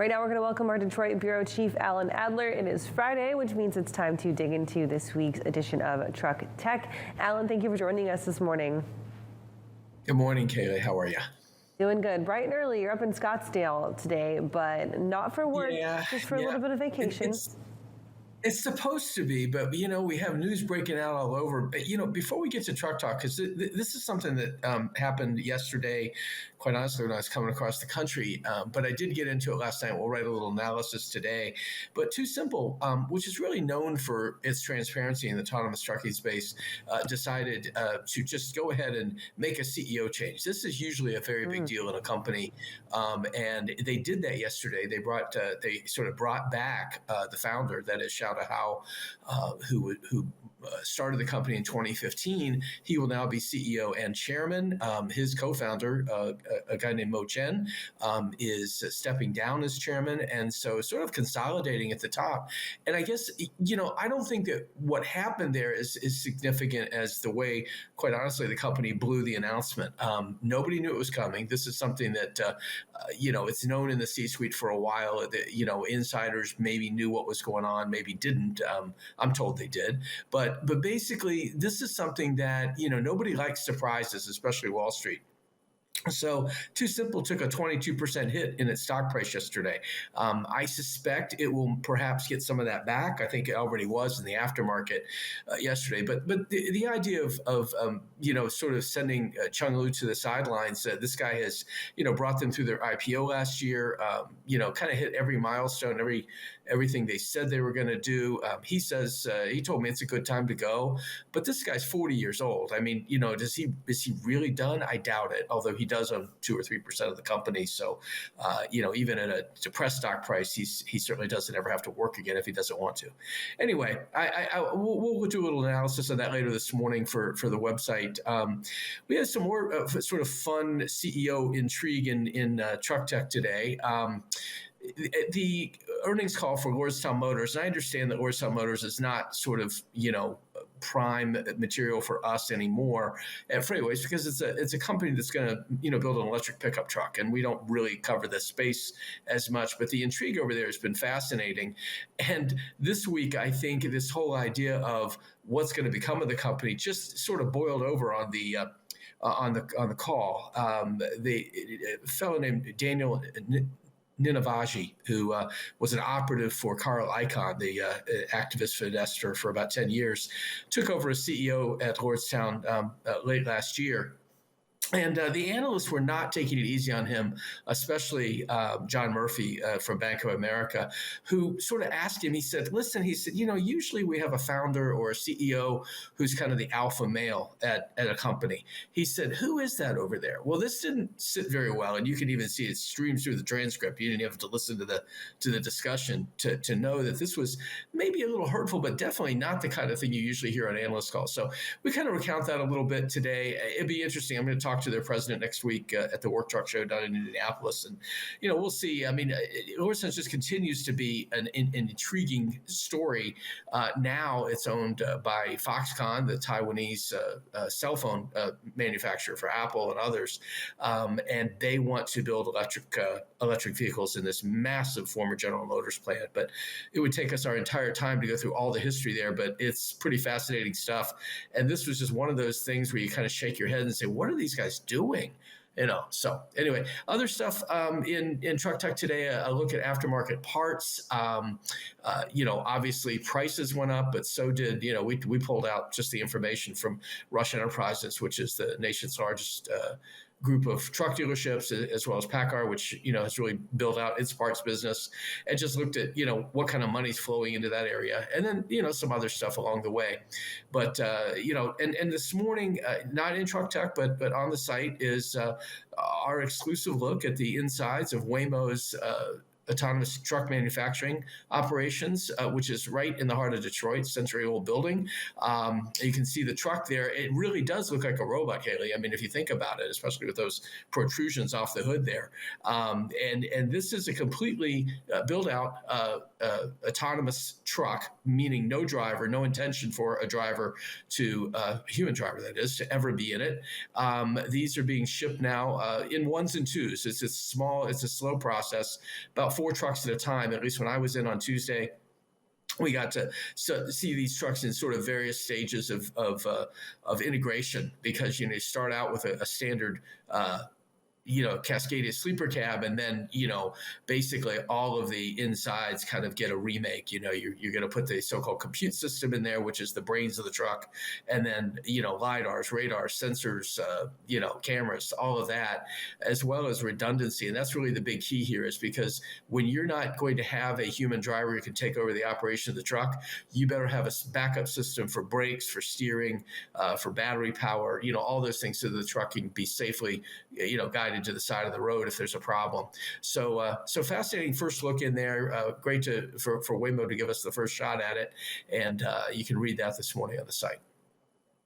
Right now, we're going to welcome our Detroit Bureau Chief, Alan Adler. It is Friday, which means it's time to dig into this week's edition of Truck Tech. Alan, thank you for joining us this morning. Good morning, Kaylee. How are you? Doing good. Bright and early. You're up in Scottsdale today, but not for work, just for a little bit of vacation. It's supposed to be, but, we have news breaking out all over. But, before we get to Truck Talk, because this is something that happened yesterday, quite honestly, when I was coming across the country. But I did get into it last night. We'll write a little analysis today. But Too Simple, which is really known for its transparency in the autonomous trucking space, decided to just go ahead and make a CEO change. This is usually a very big deal in a company. And they did that yesterday. They sort of brought back the founder, that is Xiao Hao, who started the company in 2015. He will now be CEO and chairman. His co-founder, a guy named Mo Chen, is stepping down as chairman, and so sort of consolidating at the top. And I guess, I don't think that what happened there is significant as the way, quite honestly, the company blew the announcement. Nobody knew it was coming. This is something that, it's known in the C-suite for a while. That, insiders maybe knew what was going on, maybe didn't. I'm told they did. But basically, this is something that, nobody likes surprises, especially Wall Street. So Too Simple took a 22% hit in its stock price yesterday. I suspect it will perhaps get some of that back. I think it already was in the aftermarket yesterday. But the idea of sort of sending Chung Lu to the sidelines, this guy has, brought them through their IPO last year, kind of hit every milestone, everything they said they were going to do. He says, he told me it's a good time to go. But this guy's 40 years old. I mean, is he really done? I doubt it, although he does own 2 or 3% of the company. So, even at a depressed stock price, he certainly doesn't ever have to work again if he doesn't want to. Anyway, we'll do a little analysis on that later this morning for the website. We had some more sort of fun CEO intrigue in Truck Tech today. The earnings call for Lordstown Motors, and I understand that Lordstown Motors is not sort of, prime material for us anymore at FreightWaves, because it's a company that's going to, build an electric pickup truck, and we don't really cover this space as much. But the intrigue over there has been fascinating. And this week, I think this whole idea of what's going to become of the company just sort of boiled over on the call. The fellow named Daniel Ninavaji, who was an operative for Carl Icahn, the activist fidester for about 10 years, took over as CEO at Lordstown late last year. And the analysts were not taking it easy on him, especially John Murphy from Bank of America, who sort of asked him, he said, usually we have a founder or a CEO who's kind of the alpha male at a company. He said, who is that over there? Well, this didn't sit very well, and you can even see it streams through the transcript. You didn't have to listen to the discussion to know that this was maybe a little hurtful, but definitely not the kind of thing you usually hear on analyst calls. So we kind of recount that a little bit today. It'd be interesting. I'm going to talk to their president next week at the Work Truck Show down in Indianapolis, and we'll see. I mean, Lordstown just continues to be an intriguing story. Now it's owned by Foxconn, the Taiwanese cell phone manufacturer for Apple and others, and they want to build electric vehicles in this massive former General Motors plant. But it would take us our entire time to go through all the history there. But it's pretty fascinating stuff. And this was just one of those things where you kind of shake your head and say, what are these guys doing? So anyway, other stuff in Truck Tech today, a look at aftermarket parts. Obviously prices went up, but so did, we pulled out just the information from Rush Enterprises, which is the nation's largest group of truck dealerships, as well as PACCAR, which, has really built out its parts business, and just looked at, what kind of money's flowing into that area. And then, some other stuff along the way. But, and this morning, not in Truck Tech, but on the site is our exclusive look at the insides of Waymo's autonomous truck manufacturing operations, which is right in the heart of Detroit, century-old building. You can see the truck there. It really does look like a robot, Haley. I mean, if you think about it, especially with those protrusions off the hood there. And this is a completely built-out autonomous truck, meaning no driver, no intention for a driver a human driver, that is, to ever be in it. These are being shipped now in ones and twos. It's a slow process, about 4 trucks at a time. At least when I was in on Tuesday, we got to see these trucks in sort of various stages of integration, because you start out with a standard Cascadia sleeper cab, and then basically all of the insides kind of get a remake. You're going to put the so-called compute system in there, which is the brains of the truck, and then lidars, radars, sensors, cameras, all of that, as well as redundancy. And that's really the big key here, is because when you're not going to have a human driver who can take over the operation of the truck, you better have a backup system for brakes, for steering, for battery power, all those things, so the truck can be safely guided to the side of the road if there's a problem. So fascinating first look in there. Great for Waymo to give us the first shot at it, and you can read that this morning on the site.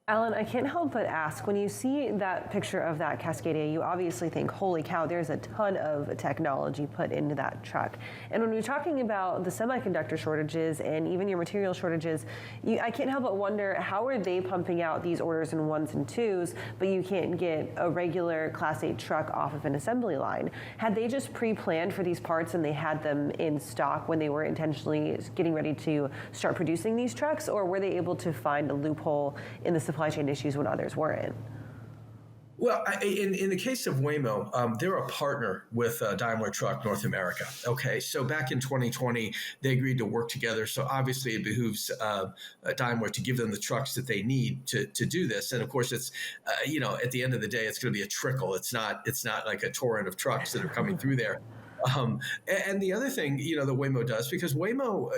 Alan, I can't help but ask, when you see that picture of that Cascadia, you obviously think, holy cow, there's a ton of technology put into that truck. And when we're talking about the semiconductor shortages and even your material shortages, I can't help but wonder, how are they pumping out these orders in 1s and 2s, but you can't get a regular Class 8 truck off of an assembly line? Had they just pre-planned for these parts and they had them in stock when they were intentionally getting ready to start producing these trucks, or were they able to find a loophole in the supply chain issues when others weren't? Well, in the case of Waymo, they're a partner with Daimler Truck North America. Okay, so back in 2020, they agreed to work together. So obviously, it behooves Daimler to give them the trucks that they need to do this. And of course, it's at the end of the day, it's going to be a trickle. It's not like a torrent of trucks that are coming through there. And the other thing, that Waymo does, because Waymo,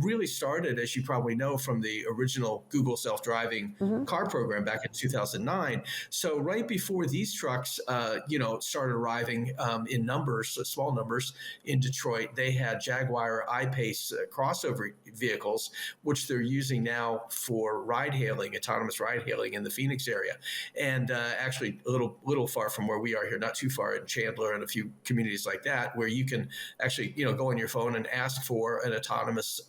really started, as you probably know, from the original Google self-driving car program back in 2009. So right before these trucks, started arriving in numbers, small numbers in Detroit, they had Jaguar I-Pace crossover vehicles, which they're using now for ride-hailing, autonomous ride-hailing in the Phoenix area. And actually a little far from where we are here, not too far, in Chandler and a few communities like that, where you can actually, go on your phone and ask for an autonomous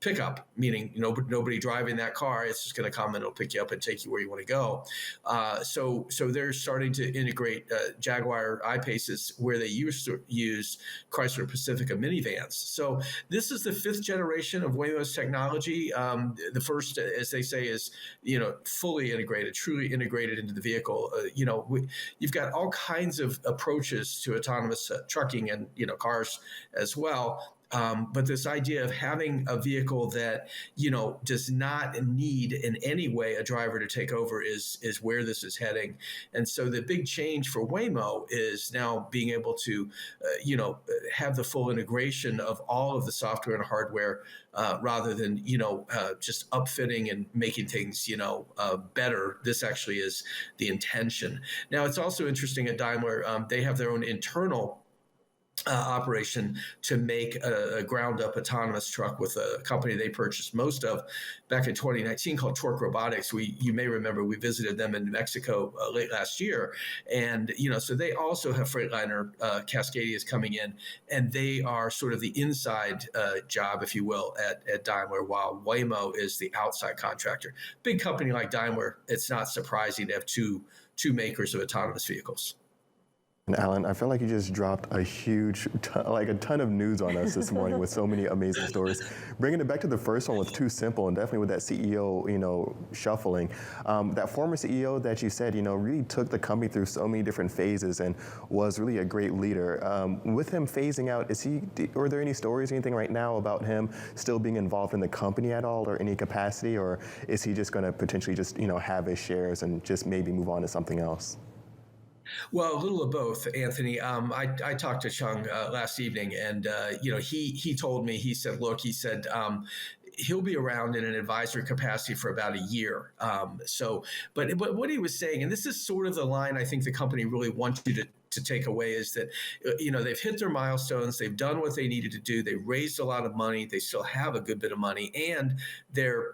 pickup, meaning nobody driving that car. It's just going to come and it'll pick you up and take you where you want to go. So they're starting to integrate Jaguar I-Paces where they used to use Chrysler Pacifica minivans. So this is the 5th generation of Waymo's technology. The first, as they say, is fully integrated, truly integrated into the vehicle. You've got all kinds of approaches to autonomous trucking and cars as well. But this idea of having a vehicle that, does not need in any way a driver to take over is where this is heading. And so the big change for Waymo is now being able to, have the full integration of all of the software and hardware rather than, just upfitting and making things, better. This actually is the intention. Now, it's also interesting at Daimler, they have their own internal operation to make a ground-up autonomous truck with a company they purchased most of back in 2019 called Torque Robotics. You may remember we visited them in New Mexico late last year, and so they also have Freightliner Cascadias coming in, and they are sort of the inside job, if you will, at Daimler, while Waymo is the outside contractor. Big company like Daimler, it's not surprising to have two makers of autonomous vehicles. And Alan, I feel like you just dropped a ton of news on us this morning with so many amazing stories. Bringing it back to the first one was too simple, and definitely with that CEO, shuffling. That former CEO that you said, really took the company through so many different phases and was really a great leader. With him phasing out, are there any stories or anything right now about him still being involved in the company at all, or any capacity, or is he just going to potentially just, have his shares and just maybe move on to something else? Well, a little of both, Anthony. I talked to Chung last evening, and he told me, he said, he'll be around in an advisory capacity for about a year. But what he was saying, and this is sort of the line I think the company really wants you to take away, is that, they've hit their milestones. They've done what they needed to do. They raised a lot of money. They still have a good bit of money, and they're,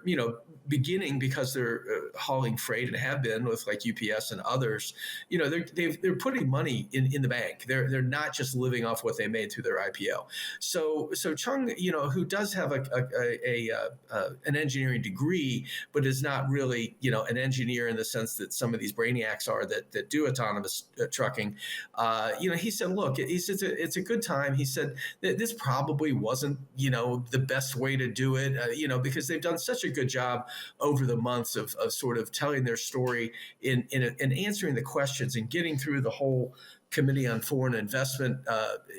beginning, because they're hauling freight and have been with like UPS and others, they're putting money in the bank. They're not just living off what they made through their IPO. So Chung, who does have an engineering degree, but is not really, an engineer in the sense that some of these brainiacs are that do autonomous trucking. he said, look, he said, it's a good time. He said that this probably wasn't, the best way to do it, because they've done such a good job over the months of sort of telling their story in answering the questions and getting through the whole Committee on Foreign Investment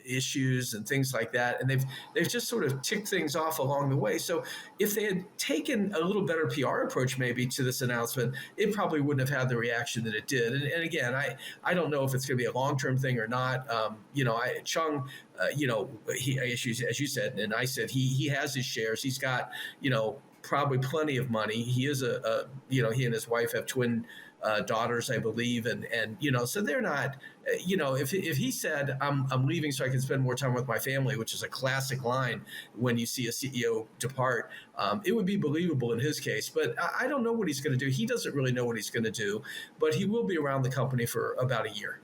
issues and things like that, and they've just sort of ticked things off along the way. So if they had taken a little better PR approach maybe to this announcement, it probably wouldn't have had the reaction that it did. And again, I don't know if it's going to be a long-term thing or not. Chung, he, as you said, and I said, he has his shares. He's got, probably plenty of money. He is he and his wife have twin daughters, I believe, and so they're not, if he said I'm leaving so I can spend more time with my family, which is a classic line when you see a CEO depart, it would be believable in his case. But I don't know what he's going to do. He doesn't really know what he's going to do, but he will be around the company for about a year.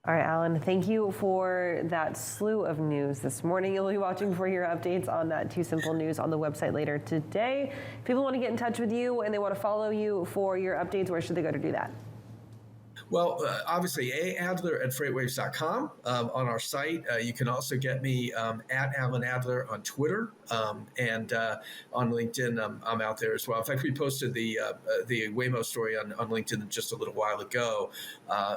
All right, Alan, thank you for that slew of news this morning. You'll be watching for your updates on that Too Simple news on the website later today. If people want to get in touch with you and they want to follow you for your updates, where should they go to do that? Well, obviously, Adler@FreightWaves.com on our site. You can also get me at Alan Adler on Twitter, and on LinkedIn. I'm out there as well. In fact, we posted the Waymo story on LinkedIn just a little while ago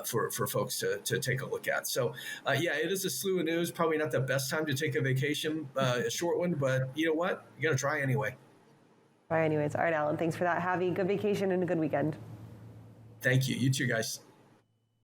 for folks to take a look at. So, it is a slew of news. Probably not the best time to take a vacation, a short one, but you know what? You're going to try anyway. All right, anyways. All right, Alan, thanks for that. Have a good vacation and a good weekend. Thank you. You too, guys.